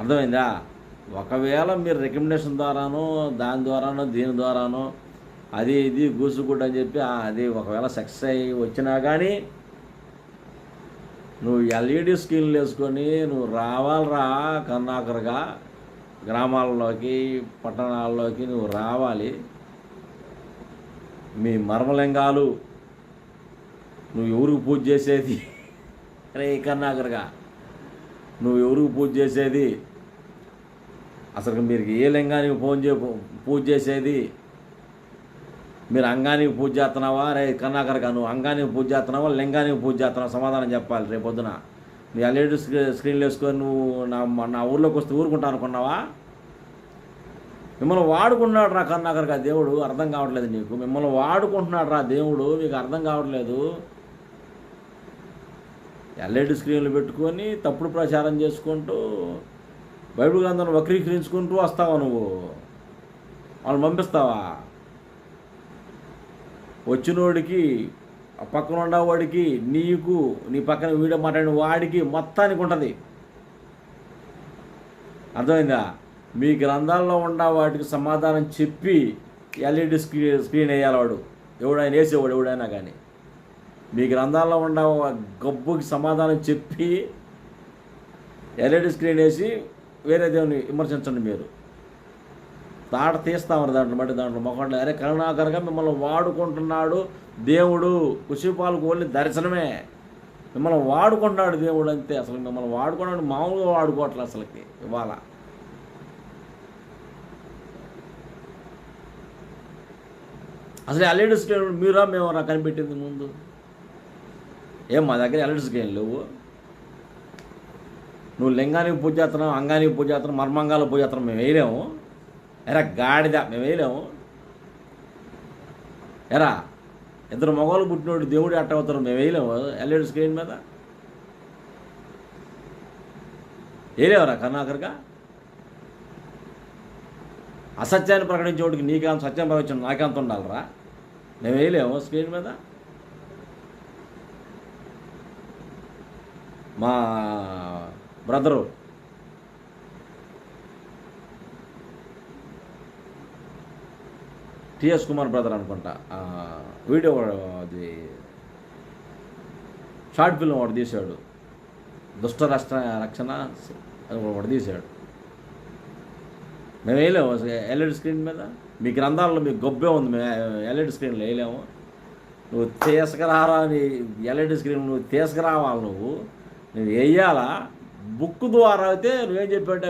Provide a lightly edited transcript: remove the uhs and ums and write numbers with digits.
అర్థమైందా? ఒకవేళ మీరు రికమెండేషన్ ద్వారానో, దాని ద్వారానో, దీని ద్వారానో అది ఇది గూసుగుడ్డు అని చెప్పి అది ఒకవేళ సక్సెస్ అయ్యి వచ్చినా కానీ నువ్వు ఎల్ఈడి స్క్రీన్లు వేసుకొని నువ్వు రావాలిరా కర్ణాకరగా గ్రామాల్లోకి పట్టణాల్లోకి నువ్వు రావాలి. మీ మర్మలింగాలు నువ్వు ఎవరికి పూజ చేసేది రే కర్ణాకరగా నువ్వు ఎవరికి పూజ చేసేది, అసలు మీరు ఏ లింగానికి పూజ చేసేది, మీరు అంగానికి పూజ చేస్తున్నావా రే కర్ణాకరగా నువ్వు అంగానికి పూజ చేస్తున్నావా లింగానికి పూజ చేస్తున్నావా సమాధానం చెప్పాలి. రేపు పొద్దున నువ్వు ఎల్ఈడి స్క్రీన్లు వేసుకొని నువ్వు నా ఊర్లోకి వస్తే ఊరుకుంటా అనుకున్నావా? మిమ్మల్ని వాడుకుంటున్నాడు రా కర్ణాకరగా దేవుడు, అర్థం కావట్లేదు నీకు. మిమ్మల్ని వాడుకుంటున్నాడు రా దేవుడు, మీకు అర్థం కావట్లేదు. ఎల్ఈడి స్క్రీన్లు పెట్టుకొని తప్పుడు ప్రచారం చేసుకుంటూ బైబిల్ గ్రంథాన్ని వక్రీకరించుకుంటూ వస్తావా నువ్వు? వాళ్ళని పంపిస్తావా? వచ్చినోడికి పక్కన ఉండేవాడికి నీకు నీ పక్కన వీడియో మాట్లాడిన వాడికి మొత్తానికి ఉంటుంది. అర్థమైందా? మీ గ్రంథాల్లో ఉన్న వాటికి సమాధానం చెప్పి ఎల్ఈడి స్క్రీన్ వేయాలి వాడు, ఎవడైనా వేసేవాడు ఎవడైనా కానీ. మీ గ్రంథాల్లో ఉన్న గబ్బుకి సమాధానం చెప్పి ఎల్ఈడి స్క్రీన్ వేసి వేరే దేవుని విమర్శించండి. మీరు తాట తీస్తామని దాంట్లో మొక్కలు అరే కరుణాకరంగా మిమ్మల్ని వాడుకుంటున్నాడు దేవుడు, కుషిపాలకు ఓన్లీ దర్శనమే. మిమ్మల్ని వాడుకుంటున్నాడు దేవుడు అంతే. అసలు మిమ్మల్ని వాడుకున్నాడు మామూలుగా వాడుకోవట్లేదు అసలుకి. ఇవాళ అసలు ఎల్ఈడి స్క్రీన్ మీరా మేము కనిపెట్టింది ముందు? ఏం మా దగ్గర ఎల్ఈడి స్క్రీన్ లేవు. నువ్వు లింగానికి పూజ చేస్తున్నావు, అంగానికి పూజ చేస్తున్నావు, మర్మంగాలకు పూజ చేస్తున్నావు, మేము వేయలేము. ఎరా గాడిద మేము వేయలేము. ఎరా ఇద్దరు మగవాళ్ళు పుట్టినోడు దేవుడు అట్ట అవుతారు, మేము వేయలేము ఎల్ఈడి స్క్రీన్ మీద. వేయలేవరా కర్ణాకరగా? అసత్యాన్ని ప్రకటించేవాడికి నీకేం సత్యం ప్రకటించడం నాకేంత ఉండాలరా? మేము వేయలేము స్క్రీన్ మీద. మా బ్రదరు టిఎస్ కుమార్ బ్రదర్ అనుకుంటా, వీడియో అది షార్ట్ ఫిల్మ్ ఒకటి తీశాడు, దుష్ట రక్షణ అది ఒకటి తీశాడు. మేము వేయలేము ఎల్ఈడి స్క్రీన్ మీద. మీ గ్రంథాల్లో మీకు గొబ్బే ఉంది, మేము ఎల్ఈడి స్క్రీన్లో వేయలేము. నువ్వు తీసుకురారా నీ ఎల్ఈడి స్క్రీన్ నువ్వు తీసుకురావాలి. నువ్వు వేయాలా బుక్ ద్వారా అయితే నువ్వేం చెప్పావంటే